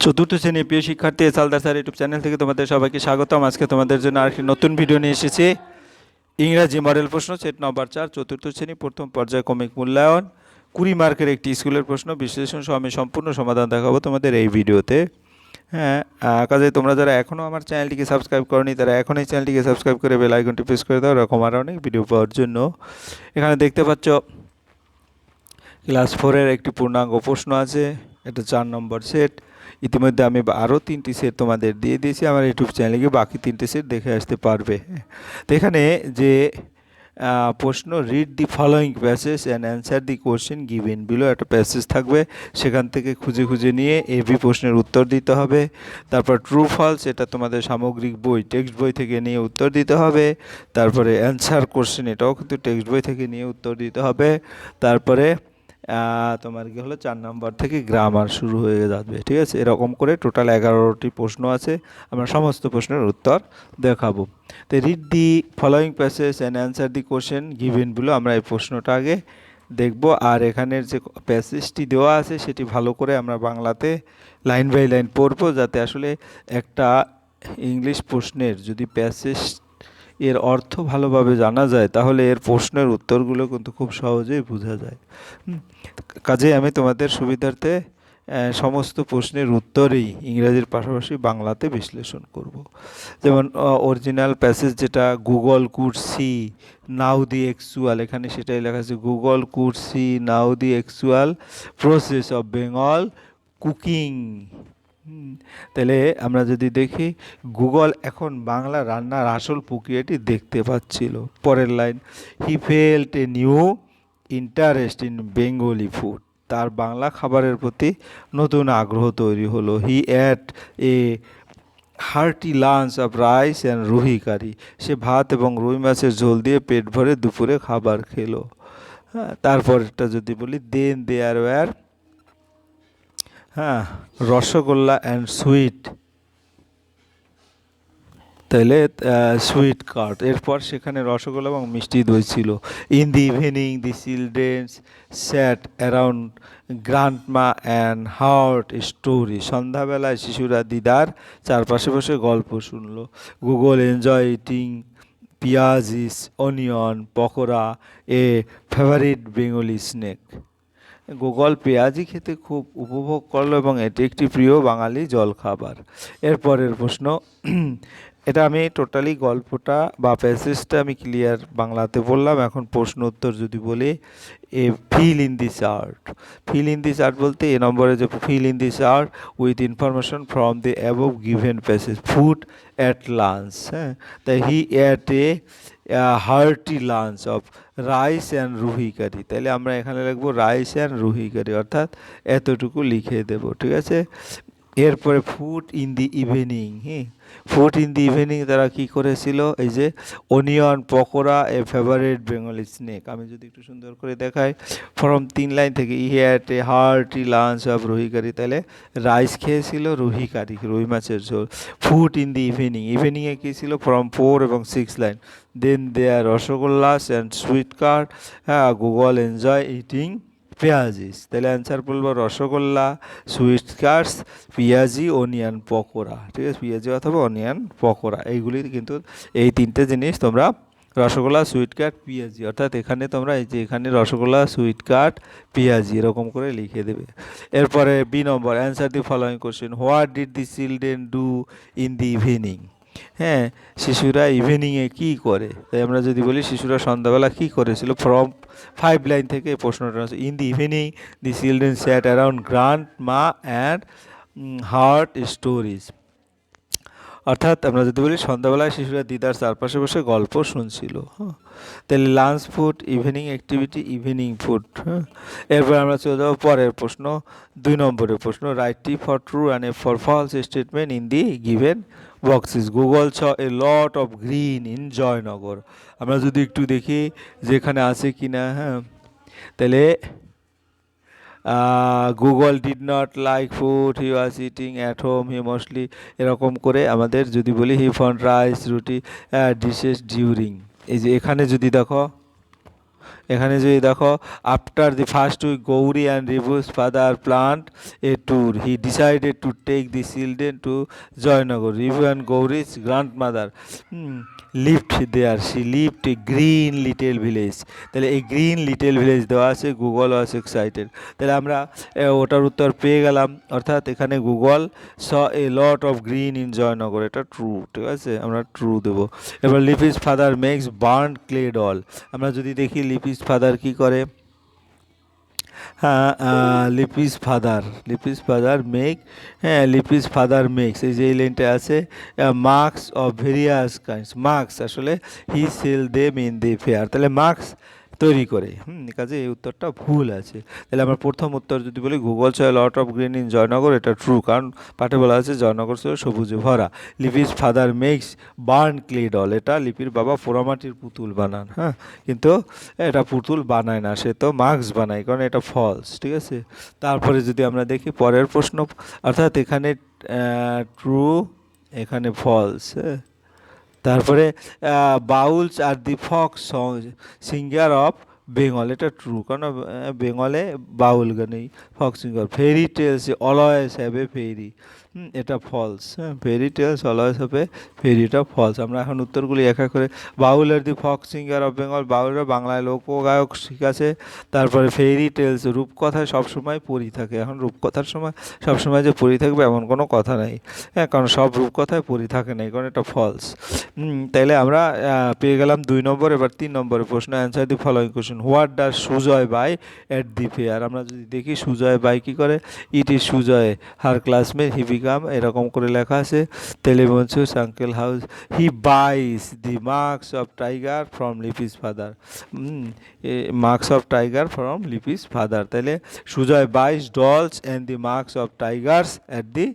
চতুর্থ শ্রেণীর প্রিয় শিক্ষার্থী সালদার স্যার ইউটিউব চ্যানেল থেকে তোমাদের সবাইকে স্বাগতম। আজকে তোমাদের জন্য আরেকটি নতুন ভিডিও নিয়ে এসেছি। ইংরাজি মডেল প্রশ্ন সেট নম্বর 4 চতুর্থ শ্রেণী প্রথম পর্যায়ক্রমিক মূল্যায়ন 20 মার্কের একটি স্কুলের প্রশ্ন বিশ্লেষণ সহ আমি সম্পূর্ণ সমাধান দেখাবো তোমাদের এই ভিডিওতে। হ্যাঁ, কাজে তোমরা যারা এখনও আমার চ্যানেলটিকে সাবস্ক্রাইব করনি তারা এখনই চ্যানেলটিকে সাবস্ক্রাইব করে বেল আইকনটি প্রেস করে দাও এরকম আরও অনেক ভিডিও পাওয়ার জন্য। এখানে দেখতে পাচ্ছ ক্লাস 4-এর একটি পূর্ণাঙ্গ প্রশ্ন আছে, এটা 4 নম্বর সেট। ইতিমধ্যে আমি আরও 3টি সেট তোমাদের দিয়ে দিয়েছি, আমার ইউটিউব চ্যানেলে বাকি 3টে সেট দেখে আসতে পারবে। তো এখানে যে প্রশ্ন read the following passage and answer the question given below, একটা প্যাসেজ থাকবে, সেখান থেকে খুঁজে খুঁজে নিয়ে এবি প্রশ্নের উত্তর দিতে হবে। তারপর ট্রু ফলস, এটা তোমাদের সামগ্রিক বই টেক্সট বই থেকে নিয়ে উত্তর দিতে হবে। তারপরে অ্যান্সার কোশ্চেন, এটাও কিন্তু টেক্সট বই থেকে নিয়ে উত্তর দিতে হবে। তারপরে তোমার কি হলো 4 নম্বর থেকে গ্রামার শুরু হয়ে যাবে, ঠিক আছে। এরকম করে টোটাল 11টি প্রশ্ন আছে, আমরা সমস্ত প্রশ্নের উত্তর দেখাবো। তো read the following passage and answer the question given below, আমরা এই প্রশ্নটা আগে দেখব। আর এখানের যে প্যাসেজটি দেওয়া আছে সেটি ভালো করে আমরা বাংলাতে লাইন বাই লাইন পড়বো, যাতে আসলে একটা ইংলিশ প্রশ্নের যদি প্যাসেজ এর অর্থ ভালোভাবে জানা যায় তাহলে এর প্রশ্নের উত্তরগুলো কিন্তু খুব সহজেই বোঝা যায়। কাজে আমি তোমাদের সুবিধার্থে সমস্ত প্রশ্নের উত্তরেই ইংরেজির পাশাপাশি বাংলাতে বিশ্লেষণ করব। যেমন অরিজিনাল প্যাসেজ যেটা Gogol could see now the actual, এখানে সেটাই লেখা আছে Gogol could see now the actual process of Bengal cooking. তাহলে আমরা যদি দেখি গুগল এখন বাংলা রান্নার আসল প্রক্রিয়াটি দেখতে পাচ্ছিল। পরের line, he felt a new interest in Bengali food, তার বাংলা খাবারের প্রতি নতুন আগ্রহ তৈরি হলো। He ate a hearty lunch of rice and rohu curry, সে ভাত এবং রুই মাছের ঝোল দিয়ে পেট ভরে দুপুরে খাবার খেলো। হ্যাঁ, তারপরটা যদি বলি then there were rasgulla and sweet, তাহলে সুইট কার্ট, এরপর সেখানে রসগোল্লা এবং মিষ্টি দই ছিল। In the evening the children sat around grandma and heard story, সন্ধ্যাবেলায় শিশুরা দিদার চারপাশে বসে গল্প শুনলো। গুগল এনজয় ইটিং পিঁয়াজিস onion pakora a favourite Bengali snack, Gogol পেঁয়াজি খেতে খুব উপভোগ করলো এবং এটি একটি প্রিয় বাঙালি জলখাবার। এরপরের প্রশ্ন, এটা আমি টোটালি গল্পটা বা প্যাসেজটা আমি ক্লিয়ার বাংলাতে বললাম। এখন প্রশ্ন উত্তর যদি বলি, A fill in this chart, fill in this chart বলতে এ নম্বরে যে fill in this chart with information from the above given passage. Food at lunch, হ্যাঁ, তাই he ate a hearty lunch of rice and rohu curry, তাহলে আমরা এখানে লিখবো rice and rohu কারি, অর্থাৎ এতটুকু লিখে দেব, ঠিক আছে। এরপরে food in the evening, food in the evening তারা কী করেছিল, এই যে onion pakora a favourite Bengali snack, আমি যদি একটু সুন্দর করে দেখাই ফ্রম 3 লাইন থেকে, he had a hearty lunch of rohu curry, তাহলে রাইস খেয়েছিল, রুহি কারি রুই মাছের ঝোল। ফুড ইন দি ইভিনিং, ইভিনিংয়ে কী ছিল ফ্রম 4 এবং 6 line, then there rasgullas and sweet cart, Gogol enjoy eating পেঁয়াজিস, তাহলে অ্যান্সার বলবো রসগোল্লা সুইট কার্টস পেঁয়াজি অনিয়ন পকোড়া, ঠিক আছে, পেঁয়াজি অথবা অনিয়ন পকোড়া, এইগুলি কিন্তু এই 3টে জিনিস তোমরা রসগোল্লা সুইট কার্ট পেঁয়াজি, অর্থাৎ এখানে তোমরা এই যে এখানে রসগোল্লা সুইট কার্ট পেঁয়াজি এরকম করে লিখে দেবে। এরপরে B number, answer the following question, what did the children do in the evening, হ্যাঁ, শিশুরা ইভিনিংয়ে কী করে, তাই আমরা যদি বলি শিশুরা সন্ধ্যাবেলা কী করেছিল, ফ্রম 5 লাইন থেকে প্রশ্নটা আছে। In the evening the children sat around grandma and heard stories, অর্থাৎ আমরা যদি বলি সন্ধ্যাবেলায় শিশুরা দিদার চারপাশে বসে গল্প শুনছিল। তাহলে lunch food evening activity evening food. এরপর আমরা চলে যাবো পরের প্রশ্ন, 2 নম্বরের প্রশ্ন, write T for true and F for false statement in the given boxes. Gogol saw a lot of green in Joynagar, আমরা যদি একটু দেখি যেখানে আছে কি না, হ্যাঁ, তাহলে Gogol did not like food he was eating at home he mostly, এরকম করে আমাদের যদি বলি he found rice roti dishes during, এই যে এখানে যদি দেখো এখানে যদি দেখো, after the first week Gouri and রিভুস father planned a tour, he decided to take the children to Joynagar. Rivu and গৌরীজ grandmother lived there, she lived a green little village. তাহলে এই গ্রিন লিটল ভিলেজ দেওয়া আছে, গুগল ওয়াজ এক্সাইটেড। তাহলে আমরা ওটার উত্তর পেয়ে গেলাম, অর্থাৎ এখানে Gogol saw a lot of green in Joynagar, এটা ট্রু, ঠিক আছে, আমরা ট্রু দেবো। এবার Lipi's father makes burnt clay doll, আমরা যদি দেখি লিপিস ফাদার কি করে, হ্যাঁ, লিপিস ফাদার মেক, হ্যাঁ লিপিস ফাদার মেক্স, এই যে এই লাইনটা আছে, masks of various kinds, masks আসলে he sell them in the fair, তাহলে মার্কস তৈরি করে, কাজে এই উত্তরটা ভুল আছে। তাহলে আমার প্রথম উত্তর যদি বলি Gogol saw lot of green in Joynagar, এটা ট্রু, কারণ পাঠে বলা আছে জয়নগর ছিল সবুজে ভরা। Lipi's father makes burnt clay doll, এটা লিপির বাবা পোড়ামাটির পুতুল বানান, হ্যাঁ, কিন্তু এটা পুতুল বানায় না, সে তো মার্কস বানায়, কারণ এটা ফলস, ঠিক আছে। তারপরে যদি আমরা দেখি পরের প্রশ্ন, অর্থাৎ এখানে ট্রু, এখানে ফলস, হ্যাঁ। তারপরে বাউলস আর দি ফক সং সিঙ্গার অফ বেঙ্গল, এটা ট্রু, কারণ বেঙ্গলে বাউল গানেই folk singer. Fairy tales always have a fairy, এটা ফলস, হ্যাঁ, fairy tales always have a fairy, এটা ফলস। আমরা এখন উত্তরগুলি এক এক করে, বাউল আর দি ফক সিঙ্গার অফ বেঙ্গল, বাউলরা বাংলায় লোকগায়ক, ঠিক আছে। তারপরে ফেরি টেলস, রূপকথায় সবসময় পরি থাকে, এখন রূপকথার সময় সবসময় যে পরি থাকবে এমন কোনো কথা নেই, হ্যাঁ, কারণ সব রূপকথায় পরি থাকে না, কারণ এটা ফলস। তাইলে আমরা পেয়ে গেলাম 2 নম্বর। এবার 3 নম্বরের প্রশ্ন, answer the following question, what does Sujoy buy at the fair, আমরা যদি দেখি সুজয় বাই কী করে, it is Sujoy her classmate he became, এরকম করে লেখা আছে। তেলেবংশুস uncle house, he buys the masks of tiger from লিপিস father, masks of tiger from লিপিস ফাদার, তাহলে Sujoy buys dolls and the masks of tigers at the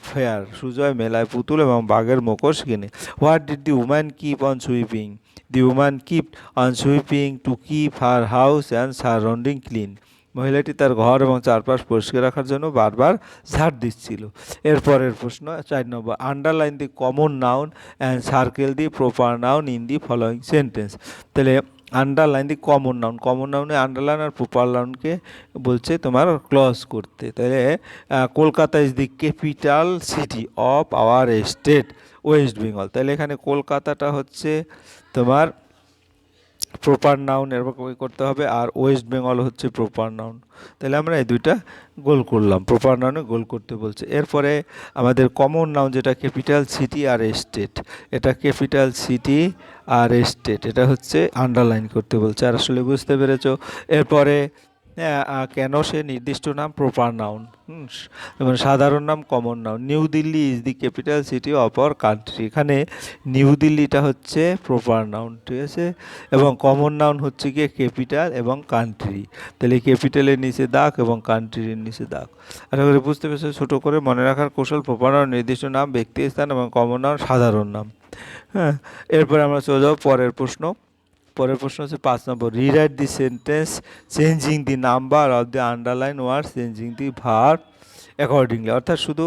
fair, Sujoy মেলায় পুতুল এবং বাঘের মুখোশ কিনে। What did the woman keep on sweeping, the woman keep on sweeping to keep her house and surrounding clean, মহিলাটি তার ঘর এবং চারপাশ পরিষ্কার রাখার জন্য বারবার ঝাড় দিচ্ছিল। এরপরের প্রশ্ন 4 নম্বর, underline the common noun and circle the proper noun in the following sentence, তাহলে underline the common noun, common নাউনে আন্ডারলাইন আর প্রপার নাউনকে বলছে তোমার ক্লজ করতে। তাহলে Kolkata is the capital city of our state West Bengal, তাহলে এখানে কলকাতাটা হচ্ছে তোমার প্রপার নাউন এরকম করতে হবে, আর ওয়েস্ট বেঙ্গল হচ্ছে প্রপার নাউন। তাহলে আমরা এই দুইটা গোল করলাম, প্রপার নাউনে গোল করতে বলছে। এরপরে আমাদের কমন নাউন যেটা ক্যাপিটাল সিটি আর স্টেট, এটা ক্যাপিটাল সিটি আর স্টেট, এটা হচ্ছে আন্ডারলাইন করতে বলছে, আর আসলে বুঝতে পেরেছো। এরপরে কেন সে নির্দিষ্ট নাম প্রপার নাউন, এবং সাধারণ নাম common noun. New Delhi is the capital city of our country, এখানে নিউ দিল্লিটা হচ্ছে প্রপার নাউন, ঠিক আছে, এবং কমন নাউন হচ্ছে গিয়ে ক্যাপিটাল এবং কান্ট্রি, তাহলে ক্যাপিটালের নিচে দাগ এবং কান্ট্রির নিচে দাগ। আশা করি বুঝতে পেরেছো। ছোটো করে মনে রাখার কৌশল, প্রপার নাউন নির্দিষ্ট নাম, ব্যক্তি স্থান, এবং কমন নাউন সাধারণ নাম, হ্যাঁ। এরপরে আমরা চলে যাবো পরের প্রশ্ন। পরের প্রশ্ন হচ্ছে 5 number, rewrite the sentence changing the number of the underline word changing the verb accordingly, অর্থাৎ শুধু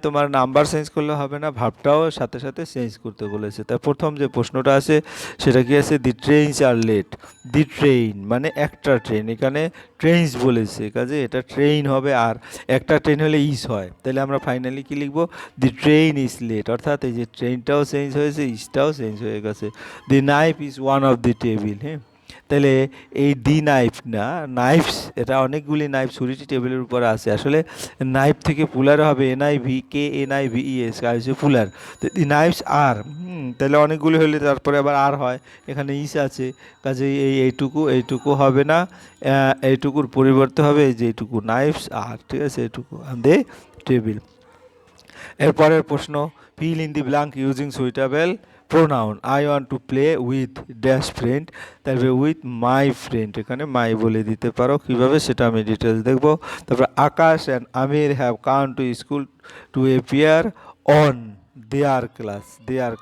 তোমার নাম্বার চেঞ্জ করলে হবে না, ভাবটাও সাথে সাথে চেঞ্জ করতে বলেছে। তাই প্রথম যে প্রশ্নটা আছে সেটা কি আছে, the trains are late, the train মানে একটা ট্রেন, এখানে ট্রেনস বলেছে, কাজে এটা ট্রেন হবে, আর একটা ট্রেন হলে ইস হয়, তাহলে আমরা ফাইনালি কি লিখবো, দি ট্রেন ইজ লেট, অর্থাৎ এই যে ট্রেনটাও চেঞ্জ হয়েছে, ইসটাও চেঞ্জ হয়ে গেছে। The knife is one of the table, হ্যাঁ, তাহলে এই দি নাইফ না, নাইফস, এটা অনেকগুলি নাইফ ছুরিটি টেবিলের উপরে আছে, আসলে নাইফ থেকে পুলার হবে NIVKNIVES, আর হচ্ছে পুলার, তো দি নাইফস আর, তাহলে অনেকগুলি হলে তারপরে আবার আর হয়, এখানে ইস আছে, কাজে এইটুকু হবে না, এইটুকুর পরিবর্তে হবে এই যে এইটুকু, নাইফস আর, ঠিক আছে, এইটুকু অন দে টেবিল। এরপরের প্রশ্ন, fill in the blank using suitable pronoun, I want to play with dash friend, তারপরে উইথ মাই ফ্রেন্ড, এখানে মাই বলে দিতে পারো, কীভাবে সেটা আমি ডিটেলস দেখবো। তারপরে Akash and Amir have come to school to appear on their class, THEIR,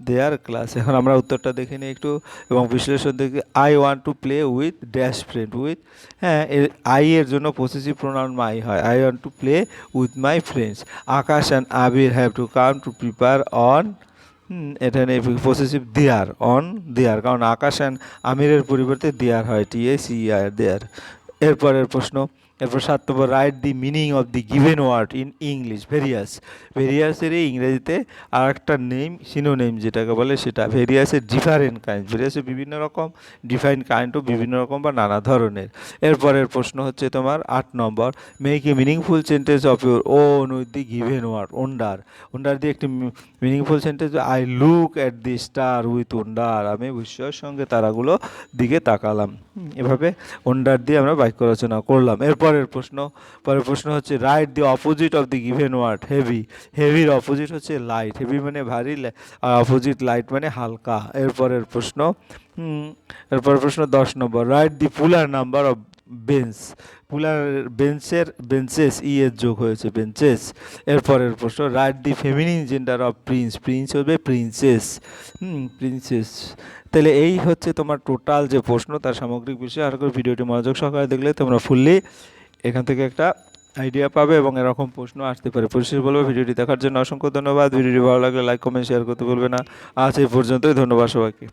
their class. এখন আমরা উত্তরটা দেখে নিই একটু এবং বিশ্লেষণ দেখি। I want to play with dash friend, with, হ্যাঁ, আই এর জন্য পসেসিভ প্রোনাউন মাই হয়, I want to play with my friends. Akash and Abir have to come to prepare on এখানে পসেসিভ দেয়ার অন দেয়ার, কারণ আকাশ অ্যান্ড আমিরের পরিবর্তে দেয়ার হয়, TACER দেয়ার। এরপরের প্রশ্ন, এরপর 7 নম্বর, write the meaning of the given word in English. Various, ভেরিয়াসের ইংরেজিতে আর একটা নেম সিনোনেম যেটাকে বলে সেটা। ভেরিয়াসের ডিফারেন্ট কাইন্ড, ভেরিয়াসের বিভিন্ন রকম, ডিফাইন কাইন্ডও বিভিন্ন রকম বা নানা ধরনের। এরপরের প্রশ্ন হচ্ছে তোমার 8 নম্বর, make a meaningful sentence of your own with the given word. Wonder, wonder দিয়ে একটি meaningful sentence, I look at the star with wonder, আমি বিস্ময়ের সঙ্গে তারাগুলো দিকে তাকালাম। এভাবে ওন্ডার দিয়ে আমরা বাক্য রচনা করলাম। পরের প্রশ্ন হচ্ছে, write the opposite of the given word. Heavy, হেভির অপোজিট হচ্ছে লাইট, হেভি মানে ভারী আর অপোজিট লাইট মানে হালকা। এরপরের প্রশ্ন 10 নম্বর, write the plural number of bench. Plural benches এর যোগ হয়েছে বেঞ্চেস। এরপরের প্রশ্ন, write the feminine gender of prince. Prince হবে প্রিন্সেস, প্রিন্সেস। তাহলে এই হচ্ছে তোমার টোটাল যে প্রশ্ন তার সামগ্রিক বিষয়। আর করে ভিডিওটি মনোযোগ সহকারে দেখলে তোমরা ফুললি এখান থেকে একটা আইডিয়া পাবে এবং এরকম প্রশ্ন আসতে পারে। পরিশেষে বলবো, ভিডিওটি দেখার জন্য অসংখ্য ধন্যবাদ। ভিডিওটি ভালো লাগলে লাইক কমেন্ট শেয়ার করতে ভুলবে না। আজ এই পর্যন্তই, ধন্যবাদ সবাইকে।